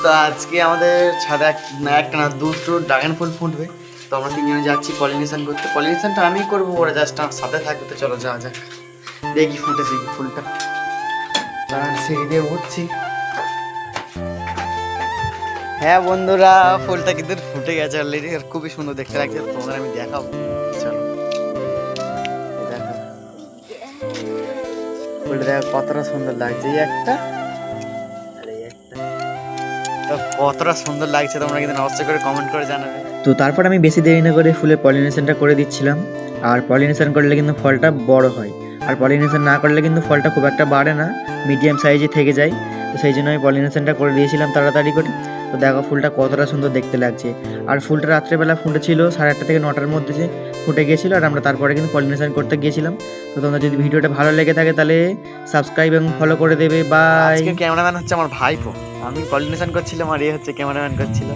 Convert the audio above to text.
তো আজকে আমাদের ছাদে একটা না দুটো ড্রাগন ফুল ফুটবে। তো আমরা তিনজনে যাচ্ছি পলিনেশন করতে। পলিনেশনটা আমি করবো, ওরা জাস্ট আমার সাথে থাকবে। তো চলো যাওয়া যাক, দেখি ফুটেছে কি ফুলটা। সিঁড়ি দিয়ে উঠছি। হ্যাঁ বন্ধুরা, ফুলটা কিন্তু ফুটে গেছে অলরেডি, আর খুবই সুন্দর দেখতে লাগছে। তোমাদের আমি দেখাবো, চলো দেখো ফুলটা, দেখো কতটা সুন্দর লাগছে। এই একটা আর এই একটা, তো কতটা সুন্দর লাগছে তোমরা কিন্তু অবশ্যই করে কমেন্ট করে জানাবে। তো তারপর আমি বেশি দেরি না করে ফুলের পলিনেশনটা করে দিচ্ছিলাম। আর পলিনেশন করলে কিন্তু ফলটা বড় হয়, আর পলিনেশন না করলে কিন্তু ফলটা খুব একটা বাড়ে না, মিডিয়াম সাইজে থেকে যায়। তো সেই জন্য আমি পলিনেশনটা করে দিয়েছিলাম তাড়াতাড়ি করে। তো দেখো ফুলটা কতটা সুন্দর দেখতে লাগছে। আর ফুলটা রাত্রেবেলা ফুটেছিল 8:30 থেকে 9টার মধ্যে যে ফুটে গিয়েছিলো, আর আমরা তারপরে কিন্তু পলিনেশন করতে গিয়েছিলাম। তো তোমরা যদি ভিডিওটা ভালো লেগে থাকে তাহলে সাবস্ক্রাইব এবং ফলো করে দেবে। বাই। আজকে ক্যামেরাম্যান হচ্ছে আমার ভাইপো, আমি পলিনেশন করছিলাম আর এ হচ্ছে ক্যামেরাম্যান করছিল।